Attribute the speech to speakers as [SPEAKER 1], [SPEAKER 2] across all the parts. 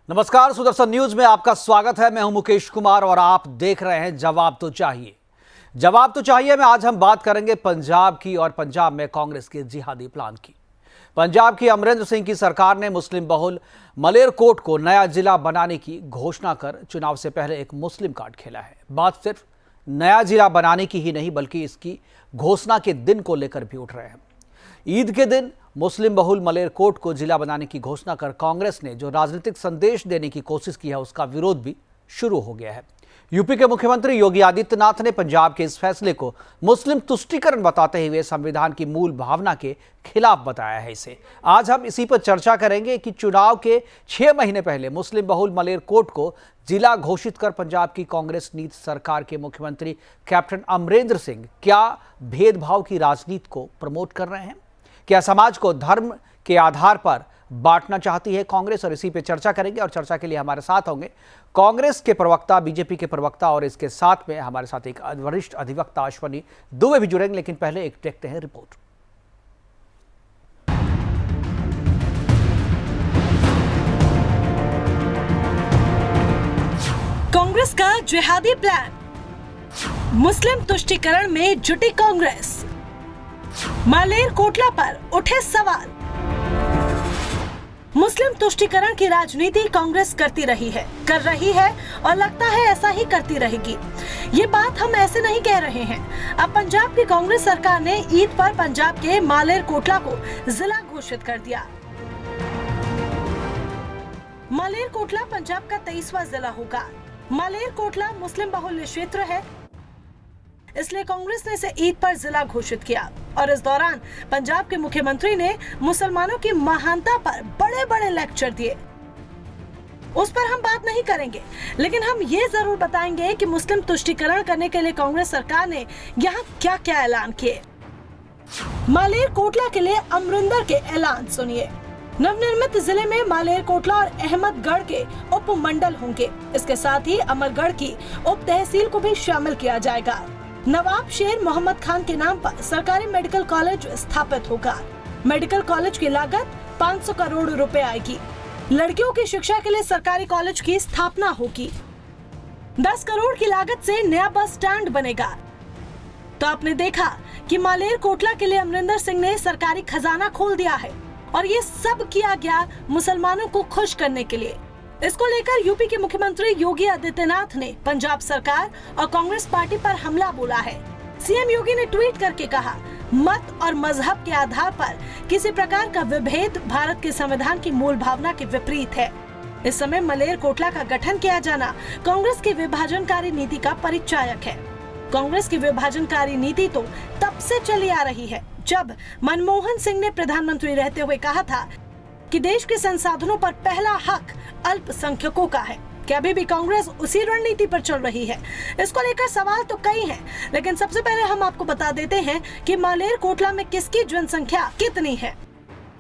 [SPEAKER 1] नमस्कार, सुदर्शन न्यूज में आपका स्वागत है। मैं हूं मुकेश कुमार और आप देख रहे हैं जवाब तो चाहिए। जवाब तो चाहिए में आज हम बात करेंगे पंजाब की और पंजाब में कांग्रेस के जिहादी प्लान की। पंजाब की अमरिंदर सिंह की सरकार ने मुस्लिम बहुल मलेरकोट को नया जिला बनाने की घोषणा कर चुनाव से पहले एक मुस्लिम कार्ड खेला है। बात सिर्फ नया जिला बनाने की ही नहीं बल्कि इसकी घोषणा के दिन को लेकर भी उठ रहे हैं। ईद के दिन मुस्लिम बहुल मलेरकोट को जिला बनाने की घोषणा कर कांग्रेस ने जो राजनीतिक संदेश देने की कोशिश की है उसका विरोध भी शुरू हो गया है। यूपी के मुख्यमंत्री योगी आदित्यनाथ ने पंजाब के इस फैसले को मुस्लिम तुष्टीकरण बताते हुए संविधान की मूल भावना के खिलाफ बताया है। इसे आज हम इसी पर चर्चा करेंगे कि चुनाव के 6 महीने पहले मुस्लिम बहुल मलेरकोट को जिला घोषित कर पंजाब की कांग्रेस नीति सरकार के मुख्यमंत्री कैप्टन अमरिंदर सिंह क्या भेदभाव की राजनीति को प्रमोट कर रहे हैं? क्या समाज को धर्म के आधार पर बांटना चाहती है कांग्रेस? और इसी पे चर्चा करेंगे और चर्चा के लिए हमारे साथ होंगे कांग्रेस के प्रवक्ता, बीजेपी के प्रवक्ता और इसके साथ में हमारे साथ एक वरिष्ठ अधिवक्ता अश्वनी दुबे भी जुड़ेंगे। लेकिन पहले एक देखते हैं रिपोर्ट।
[SPEAKER 2] कांग्रेस का जिहादी प्लान, मुस्लिम तुष्टीकरण में जुटी कांग्रेस, मालेरकोटला पर उठे सवाल। मुस्लिम तुष्टीकरण की राजनीति कांग्रेस करती रही है, कर रही है और लगता है ऐसा ही करती रहेगी। ये बात हम ऐसे नहीं कह रहे हैं। अब पंजाब की कांग्रेस सरकार ने ईद पर पंजाब के मालेरकोटला को जिला घोषित कर दिया। मालेरकोटला पंजाब का 23वां जिला होगा। मालेरकोटला मुस्लिम बहुल क्षेत्र है, इसलिए कांग्रेस ने इसे ईद पर जिला घोषित किया। और इस दौरान पंजाब के मुख्यमंत्री ने मुसलमानों की महानता पर बड़े बड़े लेक्चर दिए। उस पर हम बात नहीं करेंगे, लेकिन हम ये जरूर बताएंगे कि मुस्लिम तुष्टीकरण करने के लिए कांग्रेस सरकार ने यहाँ क्या क्या ऐलान किए। मालेरकोटला के लिए अमरिंदर के ऐलान सुनिए। नवनिर्मित जिले में मालेरकोटला और अहमदगढ़ के उप मंडल होंगे। इसके साथ ही अमरगढ़ की उप तहसील को भी शामिल किया जाएगा। नवाब शेर मोहम्मद खान के नाम पर सरकारी मेडिकल कॉलेज स्थापित होगा। मेडिकल कॉलेज की लागत 500 करोड़ रुपए आएगी। लड़कियों की शिक्षा के लिए सरकारी कॉलेज की स्थापना होगी। 10 करोड़ की लागत से नया बस स्टैंड बनेगा। तो आपने देखा कि मालेरकोटला के लिए अमरिंदर सिंह ने सरकारी खजाना खोल दिया है और ये सब किया गया मुसलमानों को खुश करने के लिए। इसको लेकर यूपी के मुख्यमंत्री योगी आदित्यनाथ ने पंजाब सरकार और कांग्रेस पार्टी पर हमला बोला है। सीएम योगी ने ट्वीट करके कहा, मत और मजहब के आधार पर किसी प्रकार का विभेद भारत के संविधान की मूल भावना के विपरीत है। इस समय मलेरकोटला का गठन किया जाना कांग्रेस की विभाजनकारी नीति का परिचायक है। कांग्रेस की विभाजनकारी नीति तो तब से चली आ रही है जब मनमोहन सिंह ने प्रधानमंत्री रहते हुए कहा था कि देश के संसाधनों पर पहला हक अल्पसंख्यकों का है। क्या अभी भी कांग्रेस उसी रणनीति पर चल रही है? इसको लेकर सवाल तो कई हैं, लेकिन सबसे पहले हम आपको बता देते हैं कि मालेरकोटला में किसकी जनसंख्या कितनी है।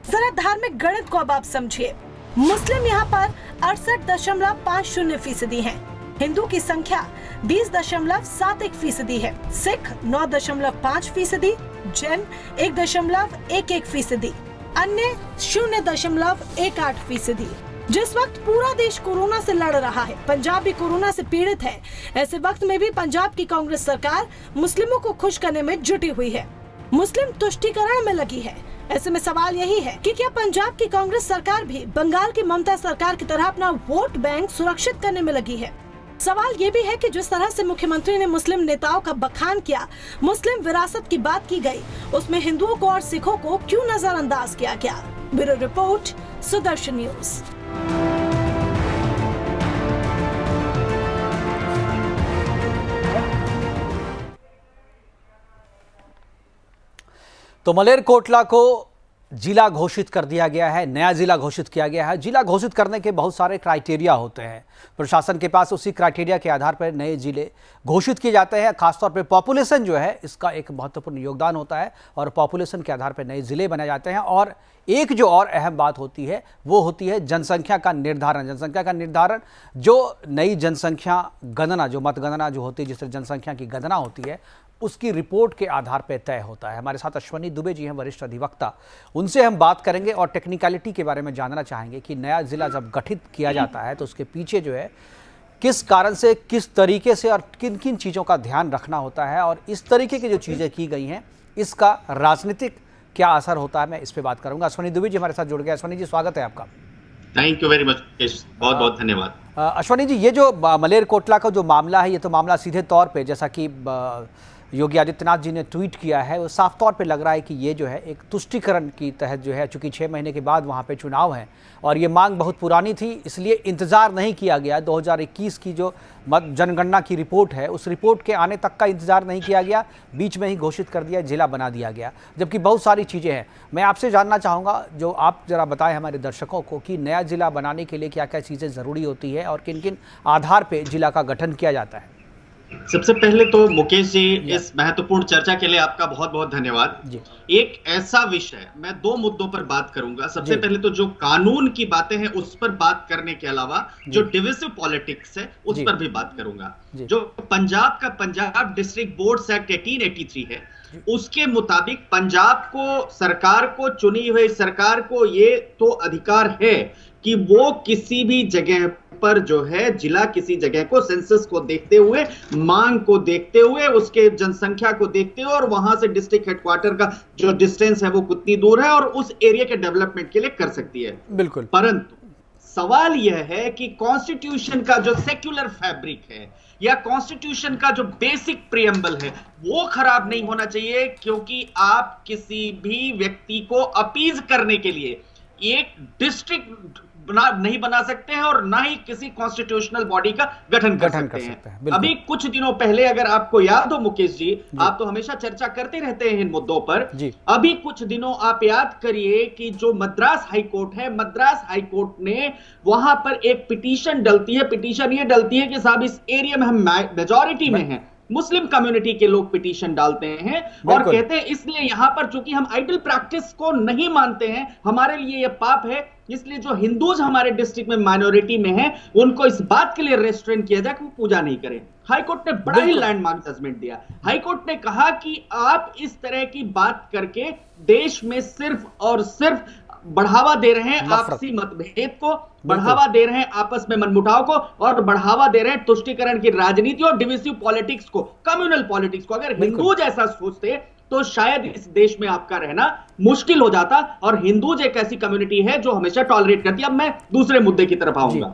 [SPEAKER 2] जरा धार्मिक गणित को अब आप समझिए। मुस्लिम यहाँ पर 68.50% हैं। हिंदू की संख्या 20.71% है। सिख 9.5%, जैन 1.11%, अन्य 0.18%। जिस वक्त पूरा देश कोरोना से लड़ रहा है, पंजाब भी कोरोना से पीड़ित है, ऐसे वक्त में भी पंजाब की कांग्रेस सरकार मुस्लिमों को खुश करने में जुटी हुई है, मुस्लिम तुष्टीकरण में लगी है। ऐसे में सवाल यही है कि क्या पंजाब की कांग्रेस सरकार भी बंगाल की ममता सरकार की तरह अपना वोट बैंक सुरक्षित करने में लगी है? सवाल ये भी है कि जिस तरह से मुख्यमंत्री ने मुस्लिम नेताओं का बखान किया, मुस्लिम विरासत की बात की गई, उसमें हिंदुओं को और सिखों को क्यों नजरअंदाज किया गया? Bureau report, Sudarshan news.
[SPEAKER 1] तो मलेरकोटला को जिला घोषित कर दिया गया है, नया जिला घोषित किया गया है। जिला घोषित करने के बहुत सारे क्राइटेरिया होते हैं। प्रशासन के पास उसी क्राइटेरिया के आधार पर नए जिले घोषित किए जाते हैं। खासतौर पर पॉपुलेशन जो है इसका एक महत्वपूर्ण योगदान होता है और पॉपुलेशन के आधार पर नए जिले बनाए जाते हैं। और एक जो और अहम बात होती है वो होती है जनसंख्या का निर्धारण। जनसंख्या का निर्धारण जो नई जनसंख्या गणना, जो मतगणना जो होती है, जिससे जनसंख्या की गणना होती है, उसकी रिपोर्ट के आधार पर तय होता है। हमारे साथ अश्वनी दुबे जी हैं, वरिष्ठ अधिवक्ता। उनसे हम बात करेंगे और टेक्निकलिटी के बारे में जानना चाहेंगे कि नया जिला जब गठित किया जाता है तो उसके पीछे जो है किस कारण से, किस तरीके से और किन किन चीज़ों का ध्यान रखना होता है, और इस तरीके की जो चीज़ें की गई हैं इसका राजनीतिक क्या असर होता है, मैं इस पे बात करूंगा। अश्वनी दुबे जी हमारे साथ जुड़ गए। अश्वनी जी, स्वागत है आपका।
[SPEAKER 3] थैंक यू वेरी मच, बहुत बहुत धन्यवाद।
[SPEAKER 1] अश्वनी जी, ये जो मलेरकोटला का जो मामला है, ये तो मामला सीधे तौर पे, जैसा कि योगी आदित्यनाथ जी ने ट्वीट किया है, वो साफ तौर पे लग रहा है कि ये जो है एक तुष्टीकरण की तहत जो है, चूंकि 6 महीने के बाद वहाँ पे चुनाव है और ये मांग बहुत पुरानी थी, इसलिए इंतज़ार नहीं किया गया। 2021 की जो जनगणना की रिपोर्ट है, उस रिपोर्ट के आने तक का इंतज़ार नहीं किया गया, बीच में ही घोषित कर दिया, जिला बना दिया गया, जबकि बहुत सारी चीज़ें हैं। मैं आपसे जानना चाहूँगा, जो आप ज़रा बताएं हमारे दर्शकों को कि नया जिला बनाने के लिए क्या क्या चीज़ें ज़रूरी होती है और किन किन आधार पर जिला का गठन किया जाता है।
[SPEAKER 3] सबसे पहले तो मुकेश जी, इस महत्वपूर्ण चर्चा के लिए आपका बहुत बहुत धन्यवाद। एक ऐसा विषय, मैं 2 मुद्दों पर बात करूंगा। सबसे पहले तो जो कानून की बातें हैं उस पर बात करने के अलावा जो डिविसिव पॉलिटिक्स है उस पर भी बात करूंगा। जो पंजाब का पंजाब डिस्ट्रिक्ट बोर्ड्स एक्ट 1883 है, उसके मुताबिक पंजाब को, सरकार को, चुनी हुई सरकार को ये तो अधिकार है कि वो किसी भी जगह पर जो है जिला, किसी जगह को सेंसस को देखते हुए, मांग को देखते हुए, उसके जनसंख्या को देखते हुए और वहां से डिस्ट्रिक्ट हेडक्वार्टर का जो डिस्टेंस है वो कितनी दूर है और उस एरिया के डेवलपमेंट के लिए कर सकती है।
[SPEAKER 1] बिल्कुल। परंतु
[SPEAKER 3] सवाल यह है कि कॉन्स्टिट्यूशन का जो सेक्युलर फैब्रिक है या कॉन्स्टिट्यूशन का जो बेसिक प्रियम्बल है वो खराब नहीं होना चाहिए, क्योंकि आप किसी भी व्यक्ति को अपीज करने के लिए एक डिस्ट्रिक्ट नहीं बना सकते हैं और ना ही किसी कॉन्स्टिट्यूशनल बॉडी का गठन कर सकते हैं। अभी कुछ दिनों पहले, अगर आपको याद हो मुकेश जी, आप तो हमेशा चर्चा करते रहते हैं इन मुद्दों पर। अभी कुछ दिनों आप याद करिए कि जो मद्रास हाईकोर्ट है, मद्रास हाईकोर्ट ने वहां पर एक पिटीशन डलती है। पिटीशन ये डलती है कि साहब इस एरिया में हम मेजॉरिटी में हैं, मुस्लिम कम्युनिटी के लोग पिटीशन डालते हैं और कहते हैं इसलिए यहां पर चूंकि हम आइडल प्रैक्टिस को नहीं मानते हैं, हमारे लिए यह पाप है, इसलिए जो हिंदूज हमारे डिस्ट्रिक्ट में माइनॉरिटी में हैं उनको इस बात के लिए रेस्ट्रेन किया जाए कि वो पूजा नहीं करें। हाईकोर्ट ने बड़ा ही लैंडमार्क जजमेंट दिया। हाईकोर्ट ने कहा कि आप इस तरह की बात करके देश में सिर्फ और सिर्फ बढ़ावा दे रहे हैं आपसी मतभेद को, बढ़ावा दे रहे हैं आपस में मनमुटाव को और बढ़ावा दे रहे हैं तुष्टीकरण की राजनीति और डिविसिव पॉलिटिक्स को, कम्युनल पॉलिटिक्स को। अगर हिंदू जैसा सोचते तो शायद इस देश में आपका रहना मुश्किल हो जाता, और हिंदूज एक ऐसी कम्युनिटी है जो हमेशा टॉलरेट करती है। अब मैं दूसरे मुद्दे की तरफ आऊंगा।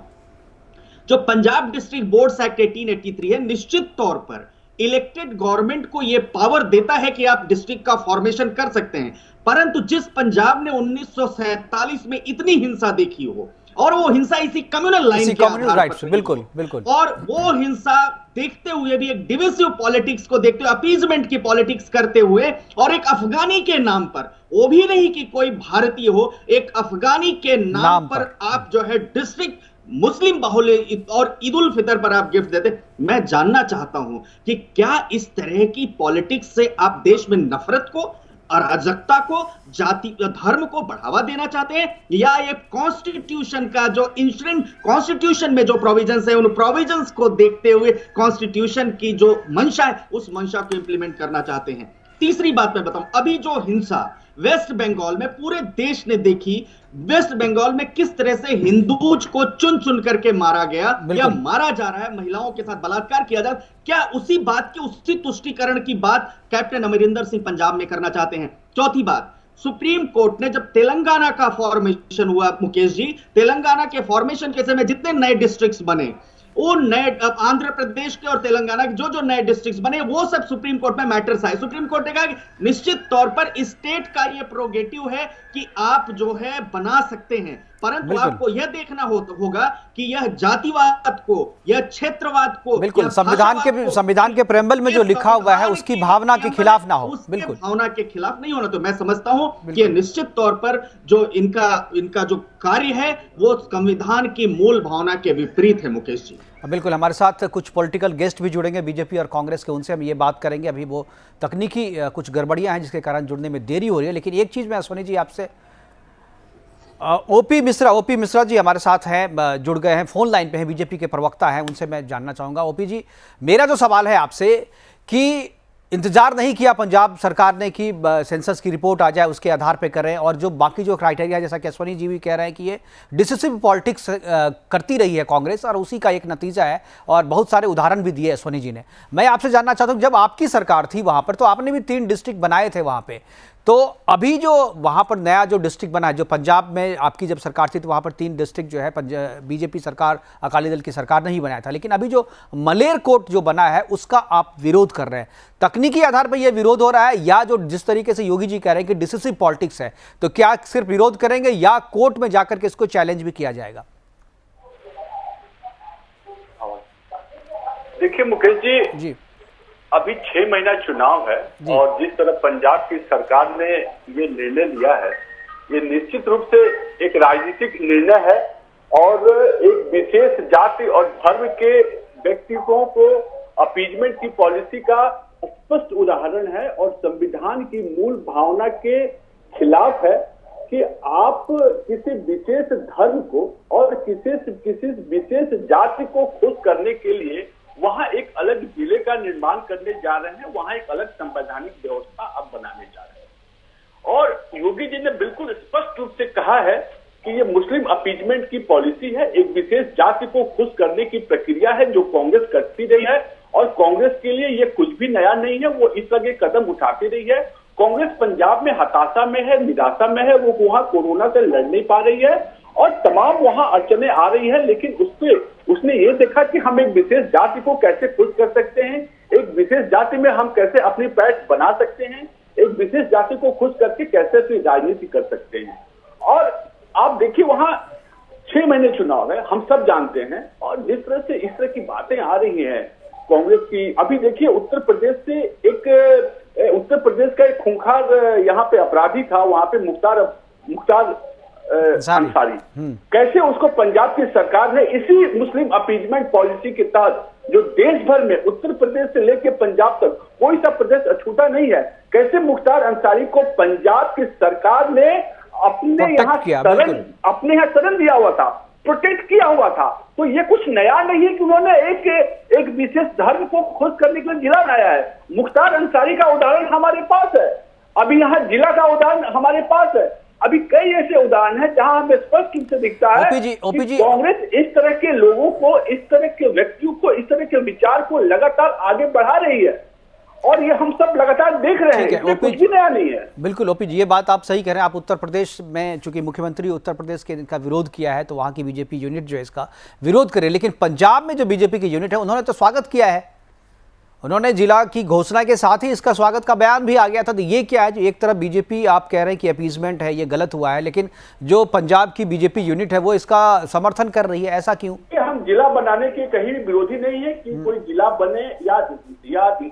[SPEAKER 3] जो पंजाब डिस्ट्रिक्ट बोर्ड्स एक्ट 1883 है, निश्चित तौर पर इलेक्टेड गवर्नमेंट को यह पावर देता है कि आप डिस्ट्रिक्ट का फॉर्मेशन कर सकते हैं, परंतु जिस पंजाब ने 1947 में इतनी हिंसा देखी हो, और वो हिंसा इसी कम्युनल लाइन के आधार पर,
[SPEAKER 1] बिल्कुल बिल्कुल,
[SPEAKER 3] और वो हिंसा देखते हुए भी एक डिविसिव पॉलिटिक्स को देखते हुए, अपीजमेंट की पॉलिटिक्स करते हुए, और एक अफगानी के नाम पर, वो भी नहीं कि कोई भारतीय हो, एक अफगानी के नाम पर आप जो है डिस्ट्रिक्ट मुस्लिम बाहुल और ईद उल फितर पर आप गिफ्ट देते। मैं जानना चाहता हूं कि क्या इस तरह की पॉलिटिक्स से आप देश में नफरत को, अराजकता को, जाति धर्म को बढ़ावा देना चाहते हैं, या ये कॉन्स्टिट्यूशन का जो इंश्योरेंस, कॉन्स्टिट्यूशन में जो प्रोविजंस है उन प्रोविजंस को देखते हुए कॉन्स्टिट्यूशन की जो मंशा है उस मंशा को इंप्लीमेंट करना चाहते हैं। तीसरी बात मैं बताऊं, अभी जो हिंसा वेस्ट बंगाल में पूरे देश ने देखी, वेस्ट बंगाल में किस तरह से हिंदूज को चुन चुन करके मारा गया या मारा जा रहा है, महिलाओं के साथ बलात्कार किया जा रहा है, क्या उसी बात की, उसी तुष्टीकरण की बात कैप्टन अमरिंदर सिंह पंजाब में करना चाहते हैं? चौथी बात, सुप्रीम कोर्ट ने जब तेलंगाना का फॉर्मेशन हुआ मुकेश जी, तेलंगाना के फॉर्मेशन के समय जितने नए डिस्ट्रिक्ट्स बने, वो नए आंध्र प्रदेश के और तेलंगाना के जो नए डिस्ट्रिक्ट्स बने, वो सब सुप्रीम कोर्ट में मैटर्स आए। सुप्रीम कोर्ट ने कहा कि निश्चित तौर पर स्टेट का ये प्रोगेटिव है कि आप जो है बना सकते हैं, परंतु आपको यह देखना होगा कि यह जातिवाद को, यह क्षेत्रवाद को,
[SPEAKER 1] बिल्कुल संविधान के प्रेम्बल में जो लिखा हुआ है उसकी भावना के खिलाफ ना हो, बिल्कुल
[SPEAKER 3] भावना के खिलाफ नहीं होना। तो मैं समझता हूं कि निश्चित तौर पर जो इनका जो कार्य है वो संविधान की मूल भावना के विपरीत है। मुकेश जी,
[SPEAKER 1] बिल्कुल, हमारे साथ कुछ पॉलिटिकल गेस्ट भी जुड़ेंगे बीजेपी और कांग्रेस के, उनसे हम ये बात करेंगे। अभी वो तकनीकी कुछ गड़बड़ियां हैं जिसके कारण जुड़ने में देरी हो रही है। लेकिन एक चीज़ मैं अश्वनी जी आपसे ओपी मिश्रा जी हमारे साथ हैं, जुड़ गए हैं, फोन लाइन पे हैं, बीजेपी के प्रवक्ता हैं, उनसे मैं जानना चाहूँगा। ओपी जी, मेरा जो सवाल है आपसे कि इंतजार नहीं किया पंजाब सरकार ने कि सेंसस की रिपोर्ट आ जाए, उसके आधार पे करें, और जो बाकी जो क्राइटेरिया, जैसा कि अश्वनी जी भी कह रहे हैं कि ये डिसिसिव पॉलिटिक्स करती रही है कांग्रेस, और उसी का एक नतीजा है, और बहुत सारे उदाहरण भी दिए अश्वनी जी ने। मैं आपसे जानना चाहता हूँ, जब आपकी सरकार थी वहाँ पर, तो आपने भी 3 डिस्ट्रिक्ट बनाए थे वहाँ पे, तो अभी जो वहाँ पर नया जो डिस्ट्रिक्ट बना है, जो पंजाब में आपकी जब सरकार थी तो वहाँ पर 3 डिस्ट्रिक्ट जो है बीजेपी सरकार, अकाली दल की सरकार ने ही बनाया था, लेकिन अभी जो मलेरकोट जो बना है उसका आप विरोध कर रहे हैं। तकनीकी आधार पर यह विरोध हो रहा है, या जो जिस तरीके से योगी जी कह रहे हैं कि डिसिसिव पॉलिटिक्स है, तो क्या सिर्फ विरोध करेंगे या कोर्ट में जाकर के इसको चैलेंज भी किया जाएगा?
[SPEAKER 4] देखिए मुकेश जी, अभी 6 महीना चुनाव है, और जिस तरह पंजाब की सरकार ने ये निर्णय लिया है, ये निश्चित रूप से एक राजनीतिक निर्णय है, और एक विशेष जाति और धर्म के व्यक्तियों को अपीजमेंट की पॉलिसी का स्पष्ट उदाहरण है, और संविधान की मूल भावना के खिलाफ है कि आप किसी विशेष धर्म को और किसी विशेष जाति को खुश करने के लिए वहां एक अलग जिले का निर्माण करने जा रहे हैं, वहां एक अलग संवैधानिक व्यवस्था अब बनाने जा रहे हैं। और योगी जी ने बिल्कुल स्पष्ट रूप से कहा है कि ये मुस्लिम अपीजमेंट की पॉलिसी है, एक विशेष जाति को खुश करने की प्रक्रिया है जो कांग्रेस करती रही है, और कांग्रेस के लिए ये कुछ भी नया नहीं है, वो इस तरह के कदम उठाती रही है। कांग्रेस पंजाब में हताशा में है, निराशा में है, वो वहां कोरोना से लड़ नहीं पा रही है, और तमाम वहां अड़चने आ रही है, लेकिन उसने ये देखा कि हम एक विशेष जाति को कैसे खुश कर सकते हैं, एक विशेष जाति में हम कैसे अपनी पैठ बना सकते हैं, एक विशेष जाति को खुश करके कैसे अपनी राजनीति कर सकते हैं। और आप देखिए वहां 6 महीने चुनाव है, हम सब जानते हैं, और जिस तरह से इस तरह की बातें आ रही हैं कांग्रेस की, अभी देखिए उत्तर प्रदेश का एक खूंखार यहाँ पे अपराधी था, वहां पे मुख्तार अंसारी, कैसे उसको पंजाब की सरकार ने इसी मुस्लिम अपीजमेंट पॉलिसी के तहत, जो देश भर में उत्तर प्रदेश से लेकर पंजाब तक कोई सा प्रदेश अछूता नहीं है, कैसे मुख्तार अंसारी को पंजाब की सरकार ने अपने यहाँ शरण दिया हुआ था, प्रोटेक्ट किया हुआ था। तो ये कुछ नया नहीं है कि उन्होंने एक विशेष धर्म को खुश करने के लिए जिला बनाया है। मुख्तार अंसारी का उदाहरण हमारे पास है, अभी यहाँ जिला का उदाहरण हमारे पास है, अभी कई ऐसे उदाहरण हैं जहां हमें स्पष्ट रूप से दिखता है कि कांग्रेस इस तरह के लोगों को, इस तरह के व्यक्तियों को, इस तरह के विचार को लगातार आगे बढ़ा रही है, और ये हम सब लगातार देख रहे हैं, इसमें कुछ भी नया नहीं है।
[SPEAKER 1] बिल्कुल ओपी जी, ये बात आप सही कह रहे हैं। आप उत्तर प्रदेश में, चूंकि मुख्यमंत्री उत्तर प्रदेश के इनका विरोध किया है, तो वहां की बीजेपी यूनिट जो है इसका विरोध करे, लेकिन पंजाब में जो बीजेपी की यूनिट है उन्होंने तो स्वागत किया है, उन्होंने जिला की घोषणा के साथ ही इसका स्वागत का बयान भी आ गया था। तो ये क्या है, जो एक तरफ बीजेपी आप कह रहे हैं कि अपीजमेंट है, ये गलत हुआ है, लेकिन जो पंजाब की बीजेपी यूनिट है वो इसका समर्थन कर रही है, ऐसा क्यों?
[SPEAKER 4] हम जिला बनाने के कहीं विरोधी नहीं है कि कोई जिला बने या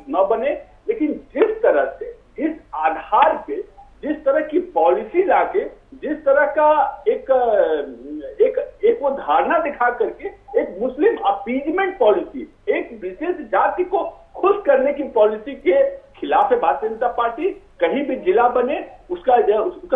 [SPEAKER 4] न बने, लेकिन जिस तरह से, जिस आधार पे, जिस तरह की पॉलिसी लाके, जिस तरह का एक वो धारणा दिखा करके एक मुस्लिम अपीजमेंट पॉलिसी, एक विशेष जाति को खुश करने की पॉलिसी के खिलाफ है भारतीय जनता पार्टी। कहीं भी जिला बने, उसका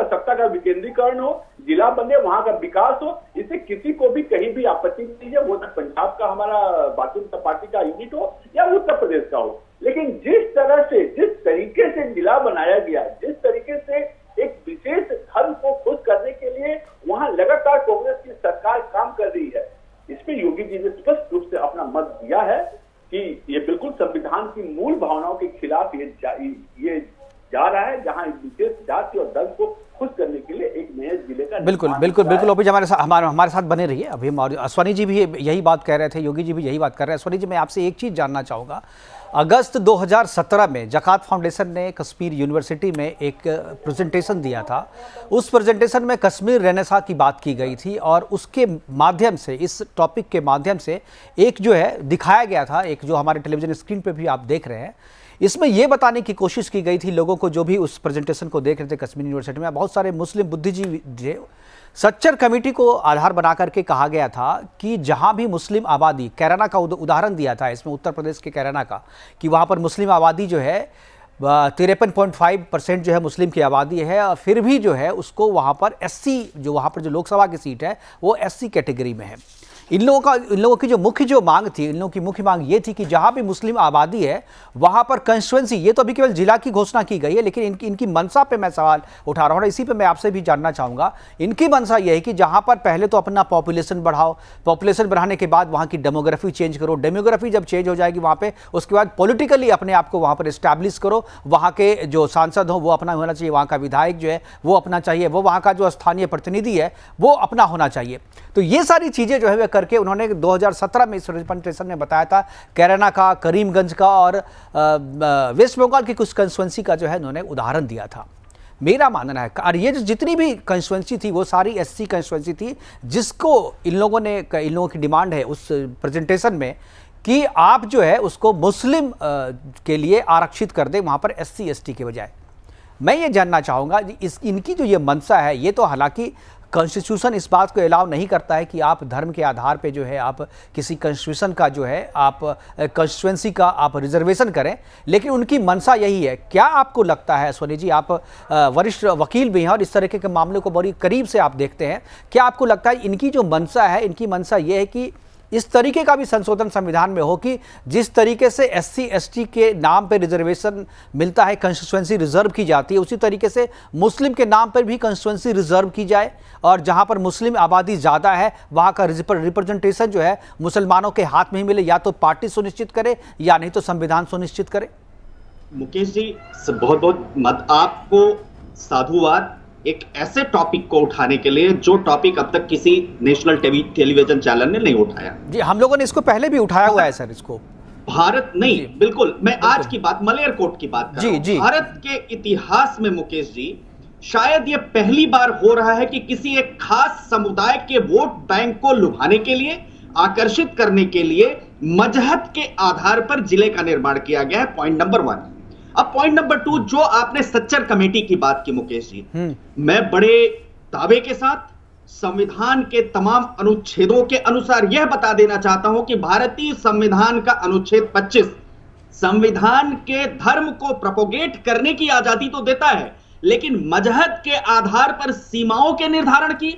[SPEAKER 4] सत्ता का विकेंद्रीकरण हो, जिला बने, वहां का विकास हो, इससे किसी को भी कहीं भी आपत्ति नहीं है, वो पंजाब का हमारा भारतीय जनता पार्टी का यूनिट हो या उत्तर प्रदेश का हो। लेकिन जिस तरह से, जिस तरीके से जिला बनाया गया, जिस तरीके से एक विशेष धर्म को खुश करने के लिए वहां लगातार कांग्रेस की सरकार काम कर रही है, इसमें योगी जी ने स्पष्ट रूप से अपना मत दिया है कि ये बिल्कुल संविधान की मूल भावनाओं के खिलाफ ये जा रहा है, जहां एक विशेष जाति और धर्म को खुश करने के लिए एक नए जिले का
[SPEAKER 1] बिल्कुल ओपी जी हमारे साथ बने रहिए। अभी अश्वनी जी भी यही बात कह रहे थे, योगी जी भी यही बात कर रहे हैं। अश्वनी जी, मैं आपसे एक चीज जानना चाहूंगा, अगस्त 2017 में ज़कात फाउंडेशन ने कश्मीर यूनिवर्सिटी में एक प्रेजेंटेशन दिया था। उस प्रेजेंटेशन में कश्मीर रेनेसां की बात की गई थी, और उसके माध्यम से, इस टॉपिक के माध्यम से एक जो है दिखाया गया था, एक जो हमारे टेलीविजन स्क्रीन पे भी आप देख रहे हैं, इसमें यह बताने की कोशिश की गई थी लोगों को, जो भी उस प्रेजेंटेशन को देख रहे थे कश्मीर यूनिवर्सिटी में, बहुत सारे मुस्लिम बुद्धिजीवी थे, सच्चर कमेटी को आधार बना करके कहा गया था कि जहां भी मुस्लिम आबादी, कैराना का उदाहरण दिया था इसमें, उत्तर प्रदेश के कैराना का, कि वहां पर मुस्लिम आबादी जो है 53.5% जो है मुस्लिम की आबादी है, और फिर भी जो है उसको वहाँ पर एससी, जो वहाँ पर जो लोकसभा की सीट है वो एससी कैटेगरी में है। इन लोगों की जो मुख्य मांग थी, इन लोगों की मुख्य मांग ये थी कि जहाँ भी मुस्लिम आबादी है वहाँ पर कंस्टिट्यूएंसी, ये तो अभी केवल जिला की घोषणा की गई है, लेकिन इनकी मंशा पे मैं सवाल उठा रहा हूँ और इसी पे मैं आपसे भी जानना चाहूँगा। इनकी मंशा ये है कि जहाँ पर पहले तो अपना पॉपुलेशन बढ़ाओ, पॉपुलेशन बढ़ाने के बाद वहाँ की डेमोग्राफी चेंज करो, डेमोग्राफी जब चेंज हो जाएगी वहाँ पे, उसके बाद पॉलिटिकली अपने आप को वहाँ पर इस्टेब्लिश करो, वहाँ के जो सांसद हो वो अपना होना चाहिए, वहाँ का विधायक जो है वो अपना चाहिए, वो वहाँ का जो स्थानीय प्रतिनिधि है वो अपना होना चाहिए। तो ये सारी चीज़ें जो है वे करके उन्होंने 2017 में इस रिप्रेजेंटेशन में बताया था, कैराना का, करीमगंज का और वेस्ट बंगाल की कुछ कंस्टिट्यूएंसी का जो है उन्होंने उदाहरण दिया था। मेरा मानना है, और ये जितनी भी कंस्टिट्यूएंसी थी वो सारी एससी कंस्टिट्यूएंसी थी, जिसको इन लोगों की डिमांड है उस प्रेजेंटेशन में कि आप जो है उसको मुस्लिम के लिए आरक्षित कर दें वहाँ पर एससी एसटी के बजाय। मैं ये जानना चाहूँगा इनकी जो ये मंशा है, ये तो हालांकि कॉन्स्टिट्यूशन इस बात को अलाउ नहीं करता है कि आप धर्म के आधार पे जो है आप किसी कॉन्स्टिट्यूशन का जो है आप कॉन्स्टिट्यूएंसी का आप रिजर्वेशन करें, लेकिन उनकी मंशा यही है। क्या आपको लगता है, सोनी जी आप वरिष्ठ वकील भी हैं और इस तरीके के मामले को बड़ी करीब से आप देखते हैं, क्या आपको लगता है इनकी जो मंशा है, इनकी मंशा ये है कि इस तरीके का भी संशोधन संविधान में हो कि जिस तरीके से एससी एसटी के नाम पे रिजर्वेशन मिलता है, कंस्टिट्यूएंसी रिजर्व की जाती है, उसी तरीके से मुस्लिम के नाम पर भी कंस्टिट्यूएंसी रिजर्व की जाए और जहां पर मुस्लिम आबादी ज़्यादा है वहां का रिप्रेजेंटेशन जो है मुसलमानों के हाथ में ही मिले, या तो पार्टी सुनिश्चित करे या नहीं तो संविधान सुनिश्चित करे?
[SPEAKER 3] मुकेश जी बहुत बहुत मत आपको साधुवाद एक ऐसे टॉपिक को उठाने के लिए जो टॉपिक अब तक किसी नेशनल टेलीविजन चैनल ने नहीं उठाया।
[SPEAKER 1] जी, हम लोगों ने इसको पहले भी उठाया हुआ है सर, इसको
[SPEAKER 3] भारत नहीं, बिल्कुल मैं आज की बात मलेरकोट की बात कर रहा हूं।
[SPEAKER 1] जी।
[SPEAKER 3] भारत के इतिहास में मुकेश जी शायद ये पहली बार हो रहा है कि किसी एक खास समुदाय के वोट बैंक को लुभाने के लिए, आकर्षित करने के लिए मजहब के आधार पर जिले का निर्माण किया गया है। Point number 1। अब पॉइंट नंबर 2, जो आपने सच्चर कमेटी की बात की मुकेश जी, मैं बड़े दावे के साथ संविधान के तमाम अनुच्छेदों के अनुसार यह बता देना चाहता हूं कि भारतीय संविधान का अनुच्छेद 25 संविधान के धर्म को प्रोपोगेट करने की आजादी तो देता है, लेकिन मजहब के आधार पर सीमाओं के निर्धारण की,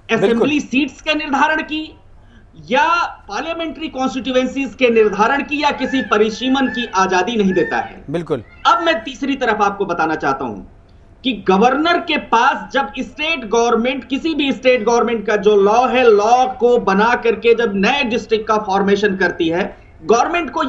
[SPEAKER 3] असेंबली सीट्स के निर्धारण की, या पार्लियामेंट्री कॉन्स्टिट्यूएंसीज के निर्धारण की, या किसी परिसीमन की आजादी नहीं देता है।
[SPEAKER 1] बिल्कुल।
[SPEAKER 3] अब मैं तीसरी तरफ आपको बताना चाहता हूं कि गवर्नर के पास जब स्टेट गवर्नमेंट, किसी भी स्टेट गवर्नमेंट का जो लॉ है, लॉ को बना करके जब नए डिस्ट्रिक्ट का फॉर्मेशन करती है, गवर्नमेंट को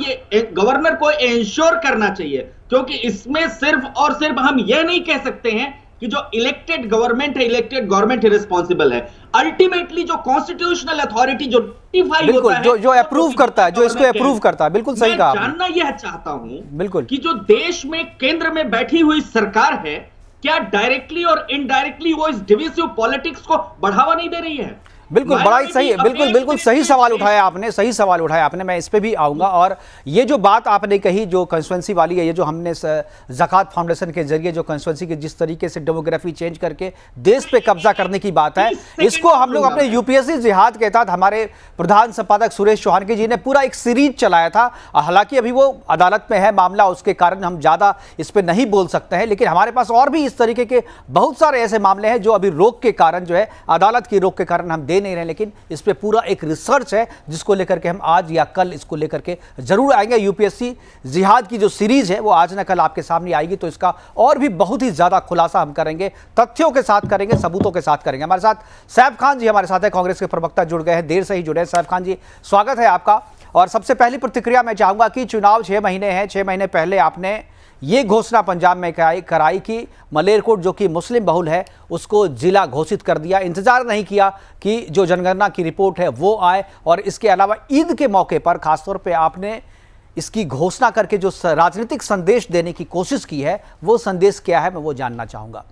[SPEAKER 3] गवर्नर को इंश्योर करना चाहिए, क्योंकि इसमें सिर्फ और सिर्फ हम यह नहीं कह सकते हैं कि जो इलेक्टेड गवर्नमेंट है, इलेक्टेड गवर्नमेंट रिस्पॉन्सिबल है। अल्टीमेटली जो कॉन्स्टिट्यूशनल अथॉरिटी जो नोटिफाई होता है,
[SPEAKER 1] जो अप्रूव करता है, जो इसको अप्रूव करता है, बिल्कुल सही कहा।
[SPEAKER 3] मैं जानना यह चाहता हूं
[SPEAKER 1] बिल्कुल
[SPEAKER 3] कि जो देश में केंद्र में बैठी हुई सरकार है, क्या डायरेक्टली और इनडायरेक्टली वो इस डिविसिव पॉलिटिक्स को बढ़ावा नहीं दे रही है?
[SPEAKER 1] बिल्कुल, बड़ा ही सही है। बिल्कुल सही सवाल उठाया आपने, सही सवाल उठाया आपने। मैं इस पे भी आऊँगा। और ये जो बात आपने कही जो कंस्टिट्यूएंसी वाली है, ये जो हमने ज़कात फाउंडेशन के जरिए जो कंस्टिट्यूएंसी के जिस तरीके से डेमोग्राफी चेंज करके देश पे कब्जा करने की बात है, इसको हम लोग अपने यूपीएससी जिहाद के तहत हमारे प्रधान संपादक सुरेश चौहान जी ने पूरा एक सीरीज चलाया था। हालांकि अभी वो अदालत में है मामला, उसके कारण हम ज़्यादा इस पर नहीं बोल सकते हैं, लेकिन हमारे पास और भी इस तरीके के बहुत सारे ऐसे मामले हैं जो अभी रोक के कारण जो है, अदालत की रोक के कारण हम नहीं रहे, लेकिन इस पे पूरा एक रिसर्च है जिसको लेकर के हम आज या कल इसको लेकर के जरूर आएंगे। यूपीएससी जिहाद की जो सीरीज है वो आज ना कल आपके सामने आएगी, तो इसका और भी बहुत ही ज्यादा खुलासा हम करेंगे, तथ्यों के साथ करेंगे, सबूतों के साथ करेंगे। हमारे साथ सैफ खान जी हमारे साथ है, कांग्रेस के प्रवक्ता जुड़ गए हैं, देर से ही जुड़े हैं। सैफ खान जी स्वागत है आपका। और सबसे पहली प्रतिक्रिया मैं चाहूंगा कि चुनाव 6 महीने हैं, 6 महीने पहले आपने ये घोषणा पंजाब में कराई कि मलेरकोट जो कि मुस्लिम बहुल है उसको जिला घोषित कर दिया। इंतजार नहीं किया कि जो जनगणना की रिपोर्ट है वो आए, और इसके अलावा ईद के मौके पर खासतौर पे आपने इसकी घोषणा करके जो राजनीतिक संदेश देने की कोशिश की है, वो संदेश क्या है, मैं वो जानना चाहूंगा।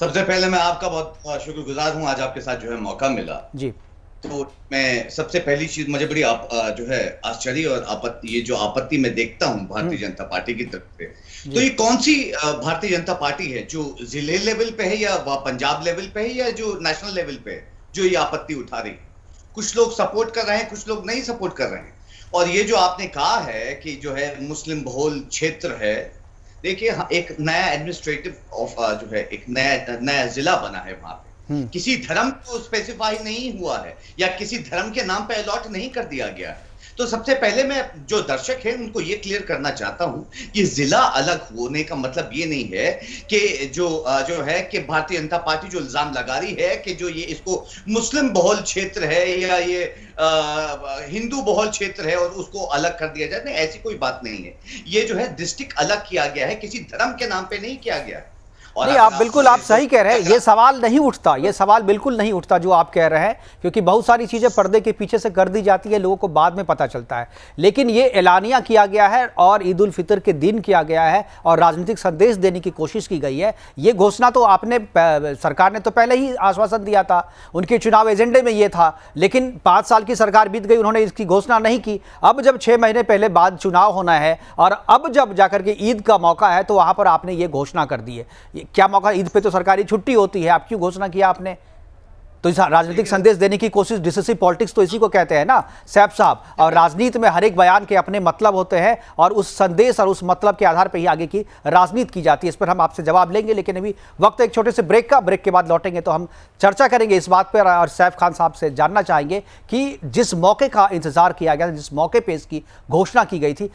[SPEAKER 5] सबसे पहले मैं आपका बहुत शुक्रगुजार हूं, आज आपके साथ जो है मौका मिला जी। तो मैं सबसे पहली चीज, मुझे बड़ी जो है आश्चर्य और आपत्ति, ये जो आपत्ति मैं देखता हूं भारतीय जनता पार्टी की तरफ से, तो ये कौन सी भारतीय जनता पार्टी है जो जिले लेवल पे है या पंजाब लेवल पे है या जो नेशनल लेवल पे है जो ये आपत्ति उठा रही है? कुछ लोग सपोर्ट कर रहे हैं, कुछ लोग नहीं सपोर्ट कर रहे हैं। और ये जो आपने कहा है कि जो है मुस्लिम बहुल क्षेत्र है, देखिए एक नया एडमिनिस्ट्रेटिव जो है एक नया जिला बना है वहां पे, किसी धर्म को स्पेसिफाई नहीं हुआ है या किसी धर्म के नाम पे अलॉट नहीं कर दिया गया है। तो सबसे पहले मैं जो दर्शक हैं उनको ये क्लियर करना चाहता हूं कि जिला अलग होने का मतलब ये नहीं है कि जो है कि भारतीय जनता पार्टी जो इल्जाम लगा रही है कि जो ये इसको मुस्लिम बहुल क्षेत्र है या ये हिंदू बहुल क्षेत्र है और उसको अलग कर दिया जाए, नहीं, ऐसी कोई बात नहीं है। ये जो है डिस्ट्रिक्ट अलग किया गया है, किसी धर्म के नाम पे नहीं किया गया है।
[SPEAKER 1] नहीं, आप बिल्कुल आप सही कह रहे हैं, ये सवाल नहीं उठता, ये सवाल बिल्कुल नहीं उठता जो आप कह रहे हैं, क्योंकि बहुत सारी चीज़ें पर्दे के पीछे से कर दी जाती है, लोगों को बाद में पता चलता है। लेकिन ये एलानिया किया गया है और ईद उल फितर के दिन किया गया है और राजनीतिक संदेश देने की कोशिश की गई है। ये घोषणा तो सरकार ने तो पहले ही आश्वासन दिया था, उनके चुनाव एजेंडे में ये था, लेकिन 5 साल की सरकार बीत गई, उन्होंने इसकी घोषणा नहीं की। अब जब 6 महीने पहले बाद चुनाव होना है और अब जब जाकर के ईद का मौका है तो वहां पर आपने ये घोषणा कर दी है। क्या मौका, ईद पे तो सरकारी छुट्टी होती है, आप क्यों घोषणा किया आपने? तो इस राजनीतिक संदेश देने की कोशिश, डिसिसिव पॉलिटिक्स तो इसी को कहते हैं ना सैफ साहब। और राजनीति में हर एक बयान के अपने मतलब होते हैं और उस संदेश और उस मतलब के आधार पर ही आगे की राजनीति की जाती है। इस पर हम आपसे जवाब लेंगे, लेकिन अभी वक्त एक छोटे से ब्रेक का। ब्रेक के बाद लौटेंगे तो हम चर्चा करेंगे इस बात पर और सैफ खान साहब से जानना चाहेंगे कि जिस मौके का इंतजार किया गया था, जिस मौके पर इसकी घोषणा की गई थी,